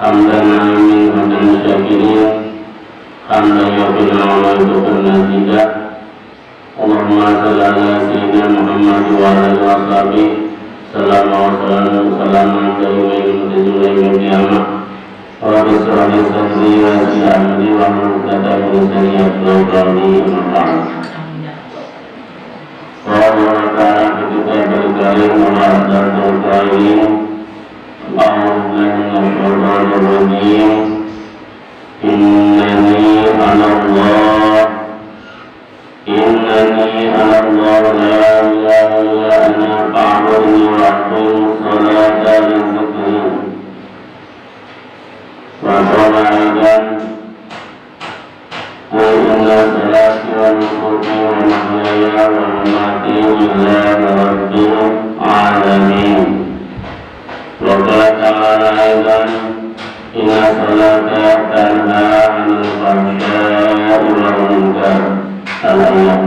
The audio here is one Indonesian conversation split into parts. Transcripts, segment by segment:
hamdan min hamdan syakirin hamdan yaqina wa yaqina nazidah. Allahumma salli ala sayyidina Muhammad wa ala alihi wa sahbihi salaman daiman mutazila yaumil qiyamah. Wa bisra li sadri wa yassir amri wa hlul 'uqdatam min lisani yafqahu qawli. Amma ba'd. Qala ta'ala fi kitabil karim wa ma'adul qailin a'udzu minasyaitonir rajim. Innani ana Allah la ilaha illa ana fa'budni wa aqimus salata li dzikri. Wa qala aidan qul inna salati wa nusuki wa mahyaya wa mamati lillahi rabbil alamin. Wa qala ta'ala aidan inna salata tanha 'anil fahsya'i wal munkar. Al-ayat.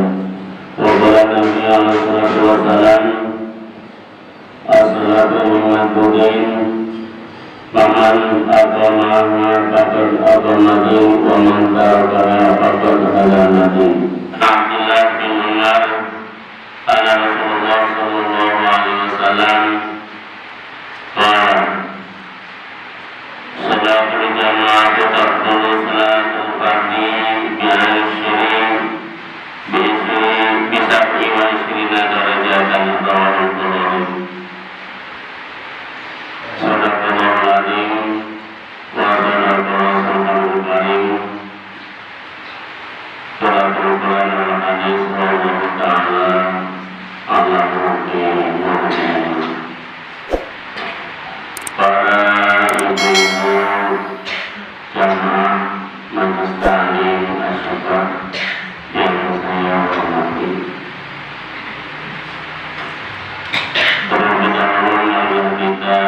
Wa qala Nabi alaihi salatu wassalam as-salatu muhammadin faman aqamaha faqad aqamani wa man tarakaha faqad hadanani. Abdullah bin Umar ana Rasulullah sallallahu alaihi wasallam qala salatul jamaah taqbulu salatul fardhi bi'ashrin bisab'i wa ishrina darajatan rawahul Bukhari. Sadaqallahul azim wa sadaqallahul karim. Salatul Quran wal hadis wallahu ta'ala ala mu'min. Para ibu-ibu jamaah majelis taklim asyika yang saya hormati, terlebih dahulu marilah kita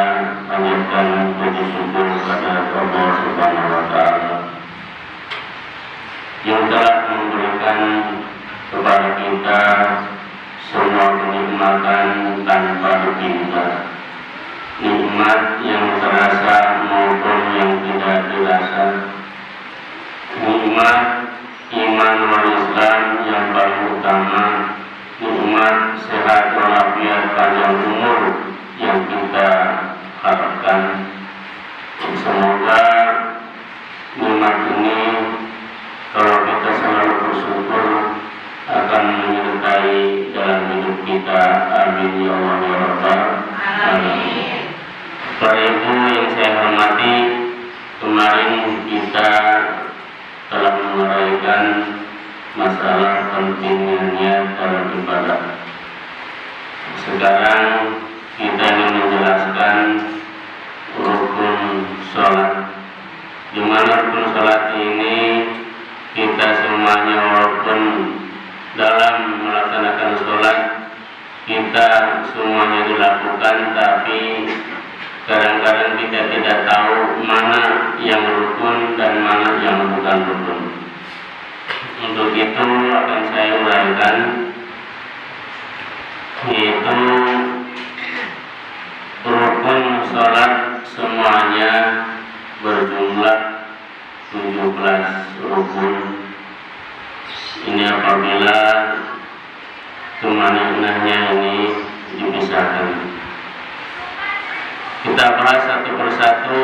panjatkan puji syukur kepada Allah Subhanahu wa Ta'ala yang telah memberikan kepada kita semua kenikmatan tanpa dipinta, nikmat yang terasa maupun yang tidak dirasa, nikmat iman wal Islam yang paling utama, nikmat sehat walafiat panjang umur yang kita harapkan. Semoga nikmat ini kalau kita selalu bersyukur akan menyertai dalam hidup kita. Amin ya Allah ya Rabbal alamin. Para ibu yang saya hormati, kemarin kita telah menguraikan masalah pentingnya niat dalam ibadah. Sekarang kita ingin menjelaskan rukun sholat. Di mana rukun sholat ini kita semuanya walaupun dalam melaksanakan sholat kita semuanya dilakukan, tapi kadang-kadang kita tidak tahu mana yang rukun dan mana yang bukan rukun. Untuk itu akan saya uraikan, yaitu rukun sholat semuanya berjumlah 17 rukun. Ini apabila tumanihnya ini dipisahkan. Kita bahas satu persatu,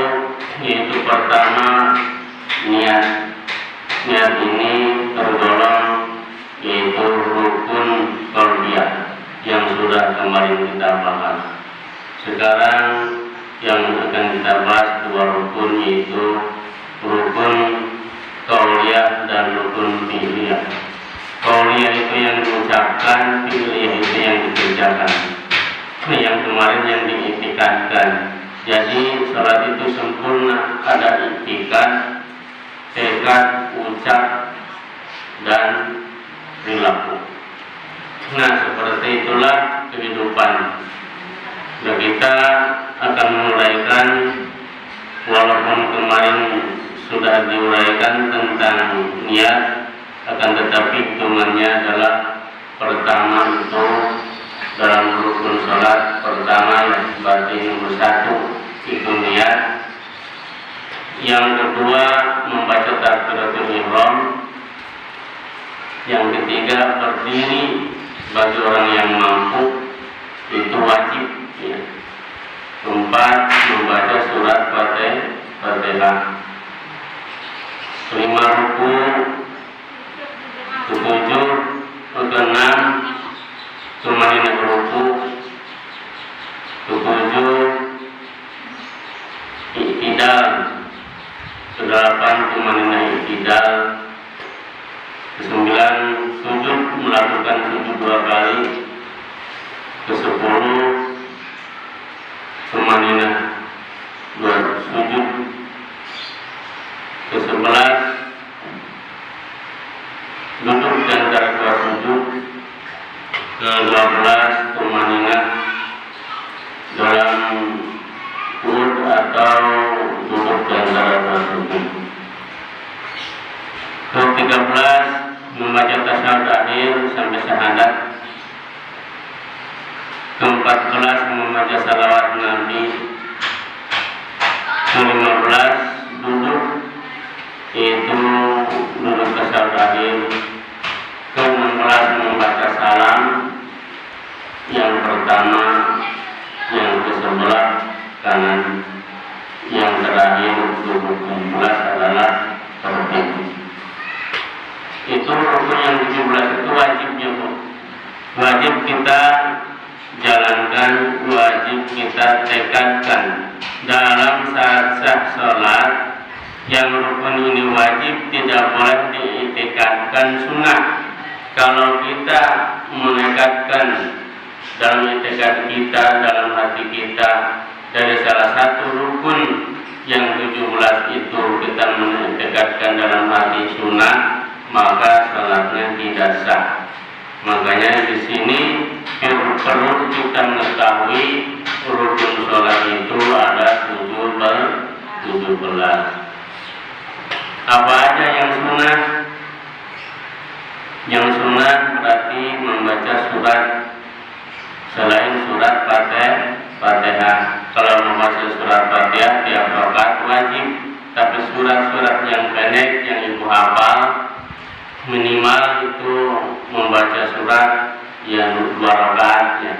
yaitu pertama niat. Niat ini tergolong yaitu rukun qalbiyah yang sudah kemarin kita bahas. Sekarang yang akan kita bahas dua rukun, yaitu rukun qauliyah dan rukun fi'liyah. Qauliyah itu yang diucapkan, fi'liyah itu yang dikerjakan. Yang kemarin yang diiktikadkan. Jadi sholat itu sempurna, ada iktikad, tekad, ucap, dan perilaku. Nah, seperti itulah kehidupan. Dan kita akan menguraikan, walaupun kemarin sudah diuraikan tentang niat, akan tetapi hitungannya adalah pertama itu dalam rukun sholat pertama, berarti nomor 1 itu niat. Yang kedua membaca takbiratul ihram. Yang ketiga berdiri bagi orang yang mampu, itu wajib ya. Keempat membaca surat Fatihah. 5 ruku. Ketujuh, keenam tumaninah ruku. Ketujuh iktidal. Kedelapan tumaninah iktidal. Kesembilan sujud, melakukan sujud 2 kali. Kesepuluh tumaninah 2 sujud. Ke-11 duduk di antara 2 sujud. Ke-12 tumaninah dalam qud atau duduk di antara 2 sujud. Ke-13 membaca tasyahud akhir sampai syahadat. Ke-14 membaca salawat Nabi. Ke-15 duduk, yaitu duduk tasyahud akhir. Ke-16 membaca salam yang pertama, yang ke-11 kanan, yang terakhir duduk ke-11 adalah tertib. Itu rukun yang 17 itu wajibnya, Bu. Wajib kita jalankan, wajib kita tekadkan dalam saat sah sholat. Yang rukun ini wajib, tidak boleh diitikadkan sunnah. Kalau kita menekadkan dalam itikad kita, dalam hati kita, dari salah satu rukun yang 17 itu kita menekadkan dalam hati sunnah, maka sholatnya tidak sah. Makanya di sini perlu kita mengetahui rukun sholat itu ada 17. Apa aja yang sunnah? Yang sunnah berarti membaca surat selain surat Fatihah. Kalau membaca surat Fatihah tiap rakaat wajib, tapi surat-surat yang pendek yang ibu hafal minimal itu membaca surat yang 2 rakaat ya.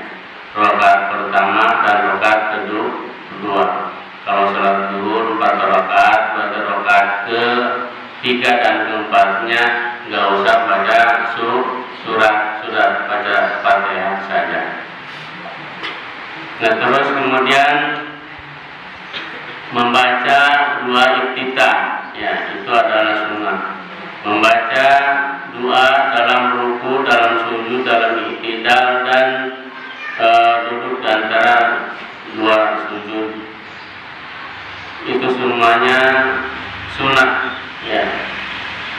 Rakaat pertama dan rakaat kedua. Kalau sholat zuhur 4 rakaat, pada rakaat ke-3 dan ke-4-nya nggak usah baca surat, baca Fatihah saja. Nah, terus kemudian membaca 2 iftitah, ya itu adalah sunnah. Membaca doa dalam ruku, dalam sujud, dalam iktidal dan duduk di antara 2 sujud. Itu semuanya sunnah ya.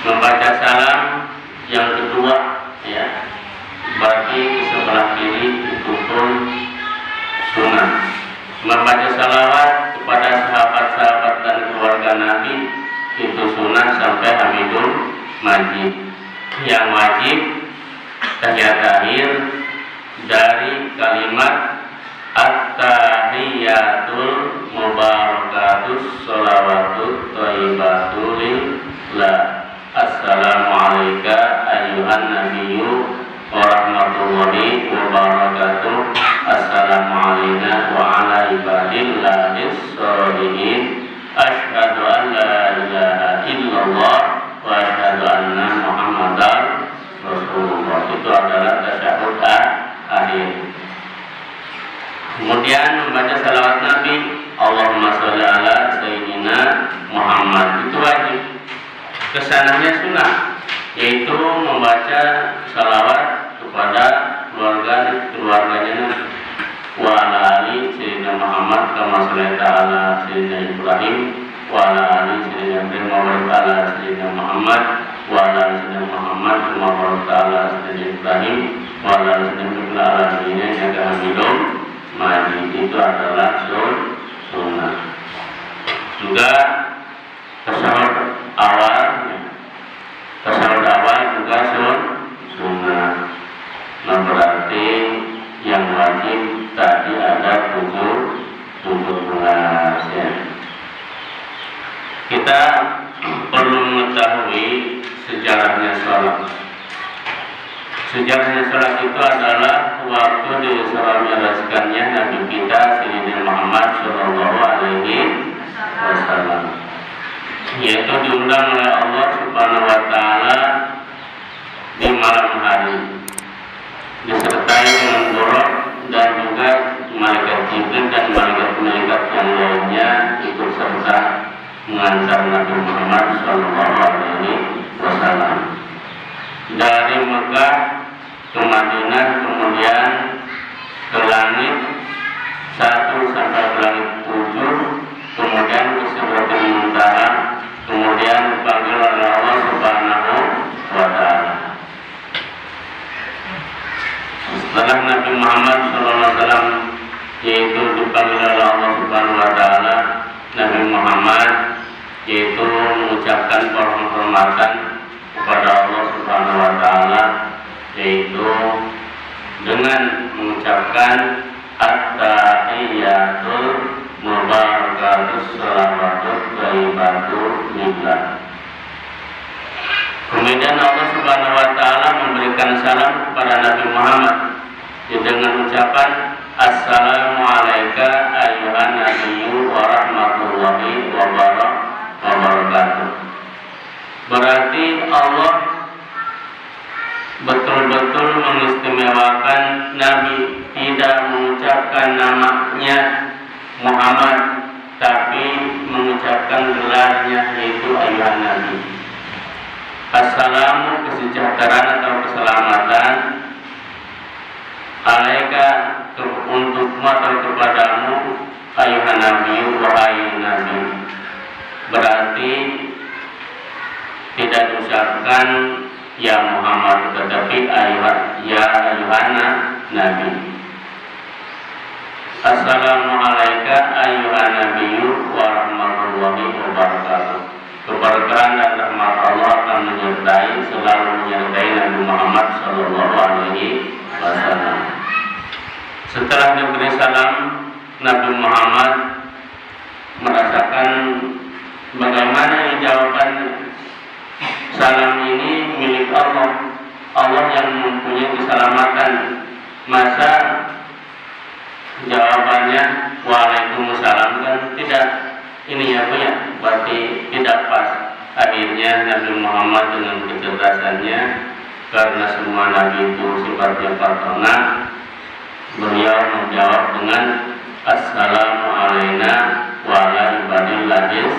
Membaca salam yang kedua ya, berarti di sebelah kiri itu pun sunnah. Membaca salawat kepada sahabat-sahabat dan keluarga Nabi itu sunnah sampai Hamidul Majid. Yang wajib tahiyat akhir dari kalimat at-tahiyatul mubarakatus sholawatut thayyibatul lillah. Assalamualaikum ayyuhan nabiyyu wa rahmatullahi wa barakatuh. Assalamualaikum wa ala ibadillahis sholihin. Asyhadu an la ilaha illallah wa asyhadu anna muhammadar rasulullah. Itu adalah tasyahud akhir. Kemudian membaca salawat Nabi, Allahumma sholli ala sayyidina Muhammad, itu wajib. Kesananya sunnah, yaitu membaca salawat kepada keluarganya Nabi. Wa ala ali sayyidina Muhammad kama shallaita ala sayyidina Ibrahim wa ala ali sayyidina Ibrahim wa ala sayyidina Muhammad wa ala sayyidina Muhammad kama barakta ala sayyidina Ibrahim wa ala sayyidina alamin innaka Hamidum Majid. Itu adalah sunnah. Juga tasawuf awal juga sunnah. Nah, berarti yang wajib tadi ada 17 ya. Kita kita perlu mengetahui sejarahnya sholat. Sejarahnya sholat itu adalah waktu Isra Mi'rajkannya Nabi kita Sayyidina Muhammad Shallallahu Alaihi Wasallam, yaitu diundang oleh Allah Subhanahu Wa Taala di malam hari, disertai dengan buruk dan juga malaikat Jibril dan malaikat-malaikat yang lainnya ikut serta mengantar Nabi Muhammad Shallallahu Alaihi Wasallam dari Mekah ke Madinah, kemudian ke langit 1 sampai ke langit 7, kemudian ke Sidratul Muntaha, kemudian dipanggil oleh Allah Subhanahu wa Ta'ala. Setelah Nabi Muhammad SAW yaitu dipanggil oleh Allah Subhanahu wa Ta'ala, Nabi Muhammad yaitu mengucapkan penghormatan kepada Allah Subhanahu wa Ta'ala, yaitu dengan mengucapkan at-tahiyyatul mubarakatus shalawatut thayyibatul lillah. Kemudian Allah Subhanahu wa Ta'ala memberikan salam kepada Nabi Muhammad dengan ucapan assalamu alayka ayyuhan nabiyyu wa rahmatullahi wa barakatuh. Berarti Allah betul-betul mengistimewakan Nabi, tidak mengucapkan namanya Muhammad, tapi mengucapkan gelarnya yaitu ayyuhan nabi. Assalamu, kesejahteraan atau keselamatan, alaika, untukmu atau kepadamu, ayyuhan nabi, wahai nabi. Berarti tidak diucapkan ya Muhammad, tetapi ya ayyuhan nabi. Assalamu alayka ayyuhan nabiyyu wa rahmatullahi wa barakatuh. Keberkahan dan rahmat Allah akan selalu menyertai Nabi Muhammad Sallallahu Alaihi Wasallam. Setelah diberi salam, Nabi Muhammad merasakan bagaimana jawaban salam ini milik Allah. Allah yang mempunyai keselamatan. Masa jawabannya Waalaikumsalam kan tidak, ini ya Bu ya, berarti tidak pas. Akhirnya Nabi Muhammad dengan kecerdasannya, karena semua Nabi itu sifatnya partona, beliau menjawab dengan Assalamu alayna wa ala ibadillahis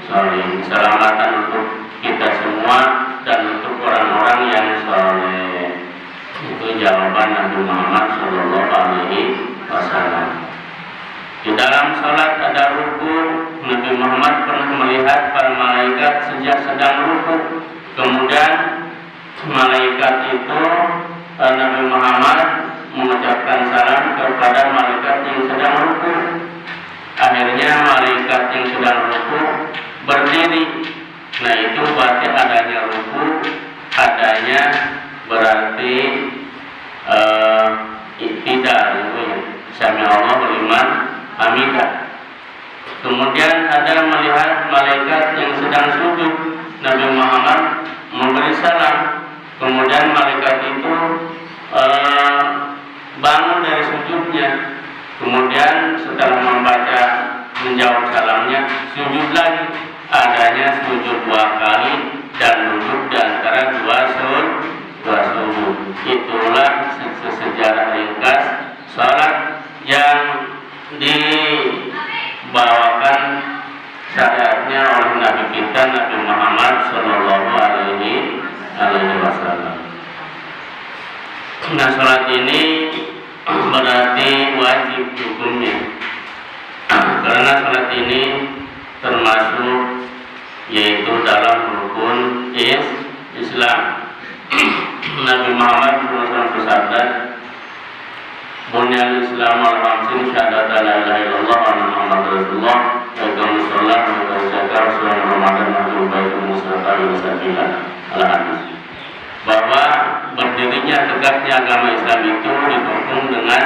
sholihin. Keselamatan untuk kita semua dan untuk orang-orang yang soleh. Itu jawaban Nabi Muhammad Shallallahu Alaihi Wasallam. Di dalam salat ada rukun. Nabi Muhammad pernah melihat para malaikat sejak sedang rukun. Kemudian malaikat itu Nabi Muhammad mengucapkan salam kepada malaikat yang sedang rukun. Akhirnya malaikat yang sedang rukun berdiri. Nah itu berarti adanya ruku, adanya berarti iktidar, itu ya. Sami Allah liman hamidah. Kemudian ada melihat malaikat yang sedang sujud. Nabi Muhammad memberi salam. Kemudian malaikat itu bangun dari sujudnya. Kemudian setelah menjawab salamnya, sujud lagi. Adanya sujud 2 kali dan duduk di antara dua sujud. Itulah sejarah ringkas salat yang dibawakan syariatnya oleh Nabi kita Nabi Muhammad Sallallahu Alaihi Wasallam. Nah salat ini berarti wajib hukumnya, karena salat ini termasuk yaitu dalam rukun Islam. Nabi Muhammad SAW bersabda, "Bunyal Islam al-khamsin syahadatan la ilaha illallah wa anna Muhammadar Rasulullah wa iqamus shalah wa ita'uz zakah wa shaum Ramadan wa hajjul bait wa musafah wa sabila." Al-hadis. Bahwa berdirinya tegaknya agama Islam itu didukung dengan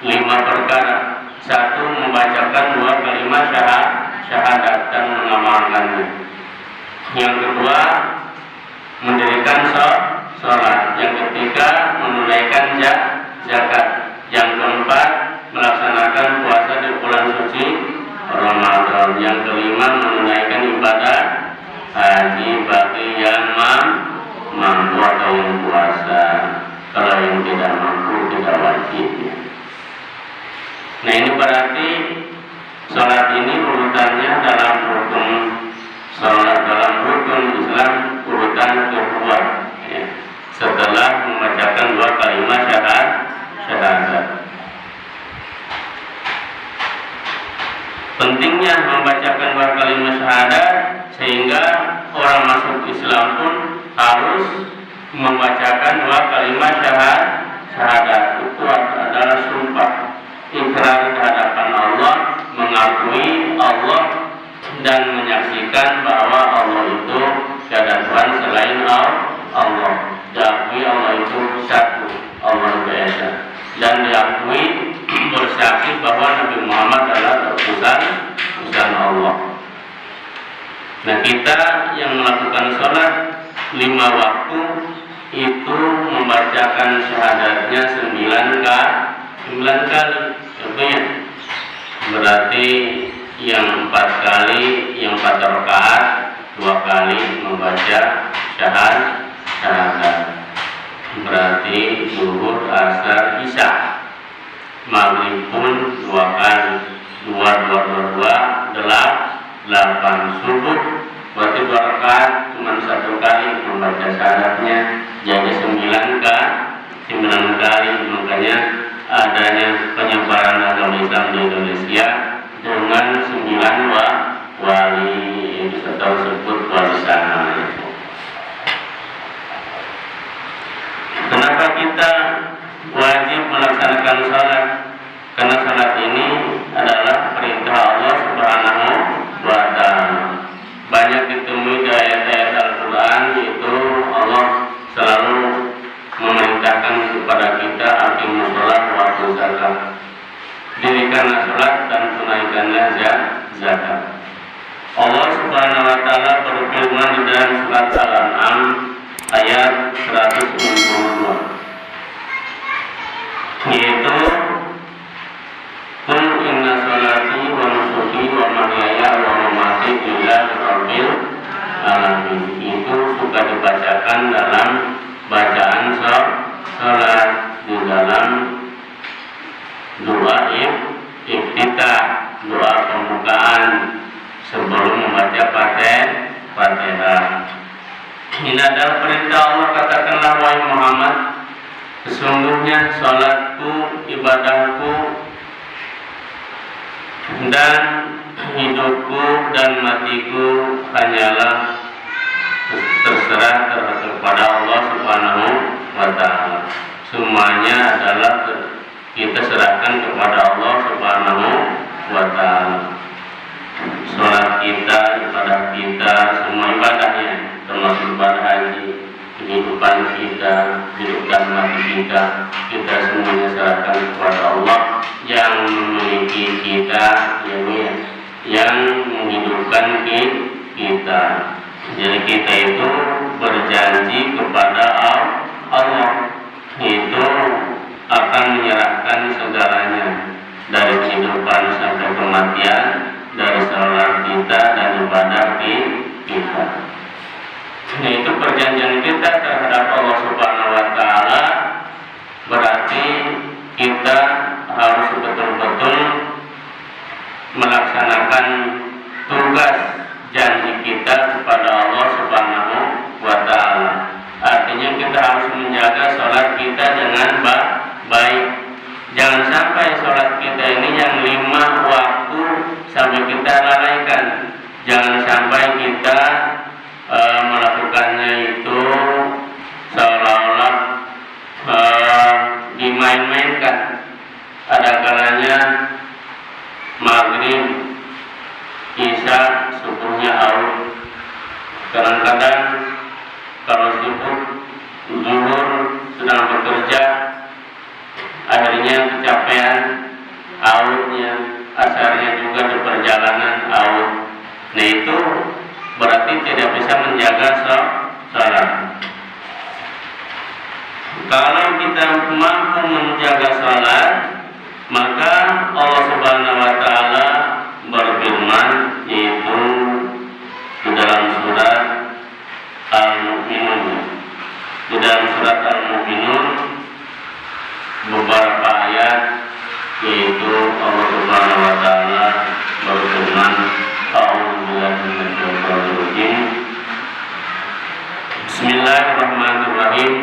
5 perkara. 1, membacakan 2 kalimat syahadat. syahadat dan mengamalkannya. Yang kedua, mendirikan sholat. Yang ketiga, menunaikan zakat. Yang keempat, melaksanakan puasa di bulan suci Ramadan. Yang kelima, menunaikan ibadah haji bagi yang mampu atau yang puasa. Kalau yang tidak mampu, tidak wajib. Nah, ini berarti sholat ini urutannya dalam rukun sholat, dalam rukun Islam urutan kedua, ya, setelah membacakan dua kalimat syahadat. Pentingnya membacakan dua kalimat syahadat sehingga orang masuk Islam pun harus membacakan dua kalimat syahadat. Itu adalah sumpah ikrar di hadapan Allah, mengakui Allah dan menyaksikan bahwa Allah itu tiada Tuhan selain Allah. Diakui Allah itu satu, Allah Esa, dan diakui bersaksi bahwa Nabi Muhammad adalah utusan Allah. Nah, kita yang melakukan sholat 5 waktu itu membacakan syahadatnya 9 kali. Contohnya berarti yang 4 kali, yang 4 rakaat 2 kali membaca syahadat. Berarti zuhur, asar, isya. Maghrib pun 2 kali, 2, 8. Subuh berarti 2 rakaat cuma 1 kali membaca syahadatnya, jadi 9 kali. Makanya adanya penyebaran agama Islam di Indonesia dengan 9 wali, atau disebut wali sana. Kenapa kita wajib melaksanakan salat? Karena salat ini adalah perintah Allah Subhanahu wa Ta'ala. Banyak ditemui di ayat-ayat Al-Quran, yaitu Allah selalu memerintahkan kepada kita aqimus shalah wa atuz zakat. Dirikanlah salat dan tunaikanlah zakat. Allah Subhanahu wa Ta'ala berfirman di dalam surat Al-An'am ayat 162, yaitu qul inna sholati wa nusuki wa mahyaya wa mamati lillahi rabbil alamin. Itu suka dibacakan dalam bacaan sholat, di dalam doa iftitah, doa pembukaan sebelum membaca Fatihah. Ini adalah perintah Allah, katakanlah wahai Muhammad, sesungguhnya salatku, ibadahku, dan hidupku dan matiku hanyalah terserah kepada Allah Subhanahu wa Ta'ala. Semuanya adalah kita serahkan kepada Allah Subhanahu wa Ta'ala. Salat kita, ibadah kita, semua ibadahnya, termasuk ibadah haji, kehidupan kita, hidup dan mati kita semuanya serahkan kepada Allah yang memiliki kita, yang menghidupkan kita. Jadi kita itu berjanji kepada Allah, itu akan menyerahkan segalanya, dari kehidupan sampai kematian, dari salat kita dan ibadah kita. Nah, itu perjanjian kita terhadap Allah Subhanahu wa Ta'ala. Berarti kita harus betul-betul melaksanakan tugas janji kita kepada Allah Subhanahu wa Ta'ala. Artinya kita harus menjaga sholat kita dengan baik. Jangan sampai sholat kita ini yang 5 waktu sampai kita lalaikan. Jangan sampai kita melakukannya itu seolah-olah dimain-mainkan. Ada kalanya maghrib, isya, subuhnya out. Kadang-kadang kalau sibuk zuhur sedang bekerja, akhirnya kecapean, outnya, asarnya juga di perjalanan out. tidak bisa menjaga sholat. Kalau kita mampu menjaga sholat, maka Allah Subhanahu wa Ta'ala berfirman, yaitu di dalam surat Al-Mu'minun. Di dalam surat Al-Mu'minun beberapa ayat, yaitu Allah Subhanahu wa Ta'ala berfirman, Bismillahirrahmanirrahim.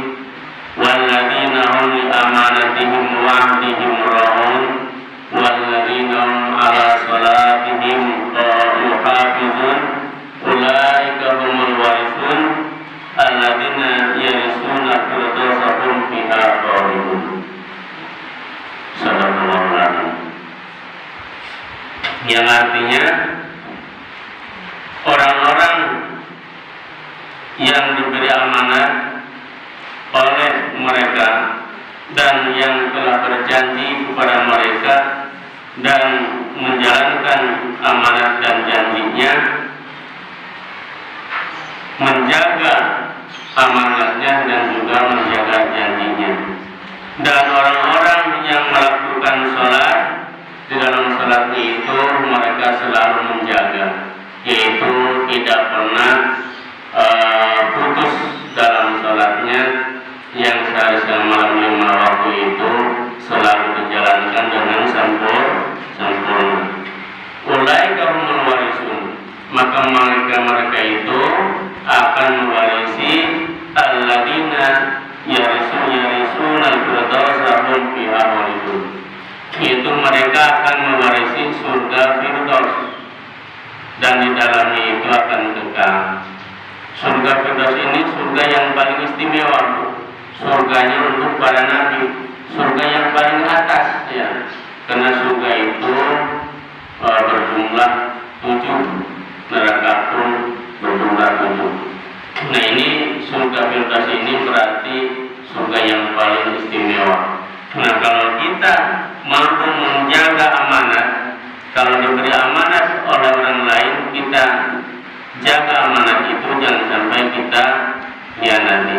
Walladzina hum li amanatihim wa ahdihim ra'un walladzina hum 'ala salatihim yuhafizun ulaika humul warithun alladzina yarisuna firdausa fiha khalidun. Sadaqallahul azim. Yang artinya orang-orang yang diberi amanat oleh mereka dan yang telah berjanji kepada mereka dan menjalankan amanat dan janjinya, menjaga amanatnya dan juga menjaga janjinya. Dan orang-orang yang melakukan sholat, di dalam sholatnya itu mereka selalu menjaga, yaitu tidak pernah putus dalam sholatnya, yang seharusnya malam 5 waktu itu selalu dijalankan dengan sempurna. Ulaika humul warisun, maka mereka itu akan mewarisi alladzina yarisuna al-firdausa hum fiha khalidun. Itu mereka akan mewarisi surga Firdaus dan di dalamnya itu akan kekal. Surga Firdaus ini surga yang paling istimewa, surganya untuk para nabi, surga yang paling atas, ya. Karena surga itu berjumlah 7, neraka pun berjumlah 7. Nah, ini surga Firdaus ini berarti surga yang paling istimewa. Nah, kalau kita mampu menjaga amanat, kalau diberi amanat oleh orang lain, kita jaga amanat itu, jangan sampai kita khianati.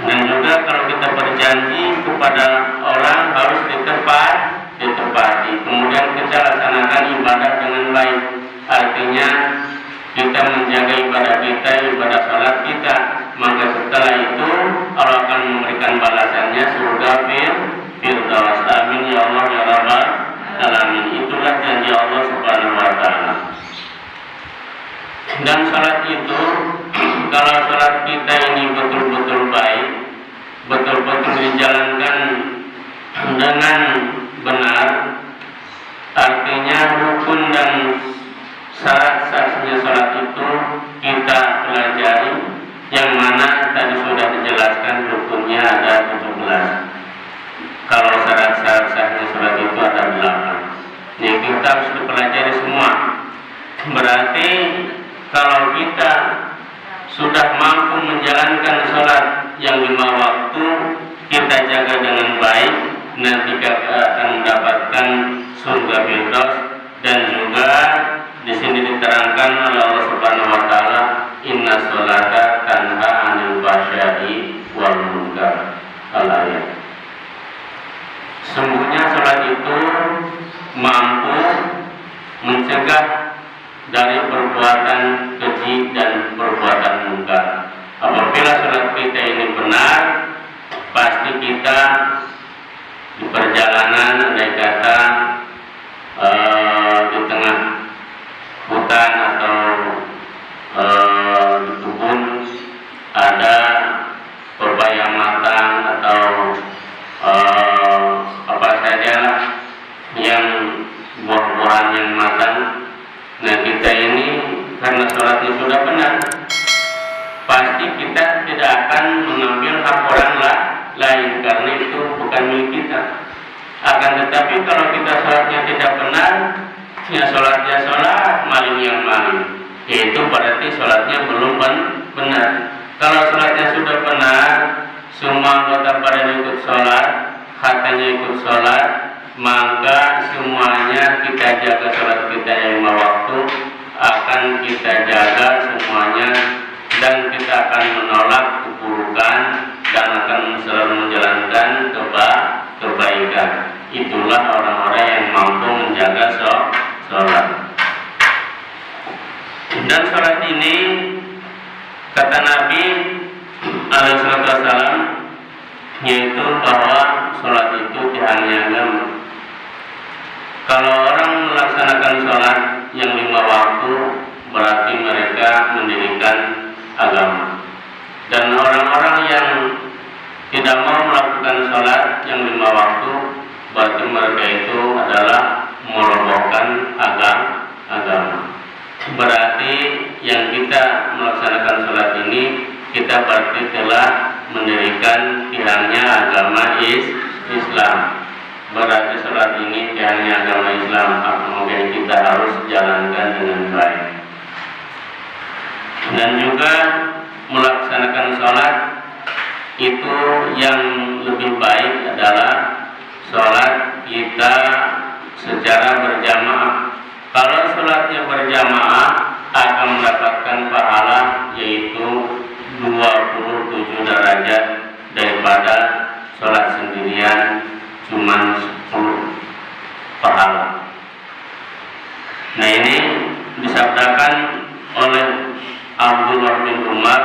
Dan juga kalau kita berjanji kepada orang harus ditepati. Kemudian kita laksanakan ibadah dengan baik. Artinya kita menjaga ibadah kita, ibadah salat kita, maka setelah itu Allah akan memberikan balasannya surga Firdaus. Amin ya Allah ya Rabbal alamin. Itulah janji Allah Subhanahu wa Ta'ala. Dan salat itu, kalau salat kita ini betul-betul baik, betul-betul dijalankan dengan benar, artinya rukun dan syarat-syaratnya salat itu kita pelajari, yang mana tadi sudah dijelaskan rukunnya ada 17. Kalau syarat-syaratnya salat itu ada 8. Jadi kita harus dipelajari semua. Berarti kalau kita sudah mampu menjalankan sholat yang 5 waktu, kita jaga dengan baik, nanti kita akan mendapatkan surga Firdaus. Dan juga di sini diterangkan oleh Allah Subhanahu wa Ta'ala, inna sholata tanha 'anil fahsya'i wal munkar. Al-ayat. Sungguhnya sholat itu mampu mencegah dari perbuatan keji dan perbuatan munkar. Apabila sholat kita ini benar, pasti kita di perjalanan, andai kata di tengah hutan atau di kebun ada pepaya matang atau apa saja yang buah-buahan yang matang. Nah, kita ini karena sholatnya sudah benar, pasti kita tidak akan mengambil hak orang lain, karena itu bukan milik kita. Akan tetapi kalau kita sholatnya tidak benar, ya sholatnya sholat, maling yang maling, yaitu berarti sholatnya belum benar. Kalau sholatnya sudah benar, semua anggota badan ikut sholat, hatanya ikut sholat, maka semuanya kita jaga sholat kita yang 5 waktu akan kita jaga Dan sholat ini kata Nabi alaihissalam yaitu bahwa sholat itu tihannya agama. Kalau orang melaksanakan sholat yang 5 waktu berarti mereka mendirikan agama. Dan orang-orang yang tidak mau melakukan sholat yang 5 waktu berarti mereka itu adalah merobohkan agama. Berarti yang kita melaksanakan sholat ini kita berarti telah mendirikan tiangnya agama Islam. Berarti sholat ini tiangnya agama Islam, kemudian kita harus jalankan dengan baik. Dan juga melaksanakan sholat itu yang lebih baik adalah sholat kita secara berjamaah. Kalau sholatnya berjamaah akan mendapatkan pahala yaitu 27 derajat daripada sholat sendirian cuma 10 pahala. Nah, ini disabdakan oleh Abdullah bin Umar,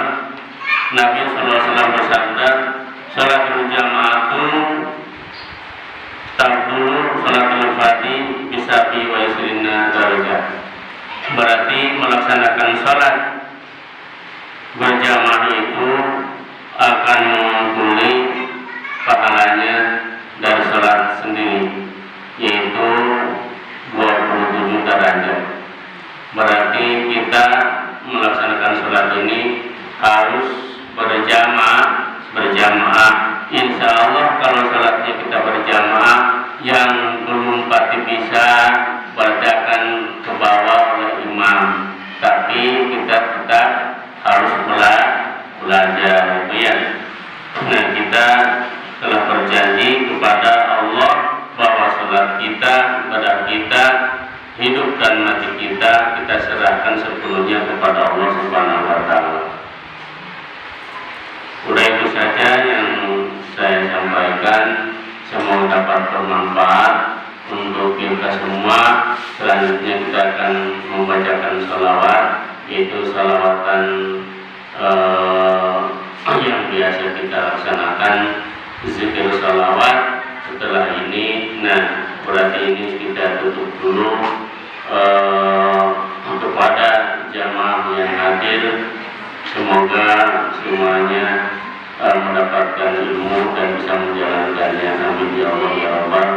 Nabi SAW bersabda, sholat berjamaah itu tabdulu sholatul fati bisa wa isrina darajat. Berarti melaksanakan sholat berjamaah itu akan mengumpuli pahalanya dari sholat sendiri yaitu 27 derajat. Berarti kita melaksanakan sholat ini harus berjamaah. Insya Allah kalau sholatnya kita berjamaah yang belum pati bisa berarti akan ke bawah oleh imam, tapi kita tetap harus belajar ya. Nah, kita telah berjanji kepada Allah bahwa sholat kita, ibadah kita, hidup dan mati kita serahkan sepenuhnya kepada Allah Subhanahu wa Ta'ala. Udah itu saja yang saya sampaikan, semoga dapat bermanfaat untuk kita semua. Selanjutnya kita akan membacakan sholawat, yaitu sholawatan yang biasa kita laksanakan, zikir sholawat. Setelah ini, nah berarti ini kita tutup dulu kepada jamaah yang hadir. Semoga semuanya mendapatkan ilmu dan bisa menjalankannya. Amin ya Allah ya Rabbal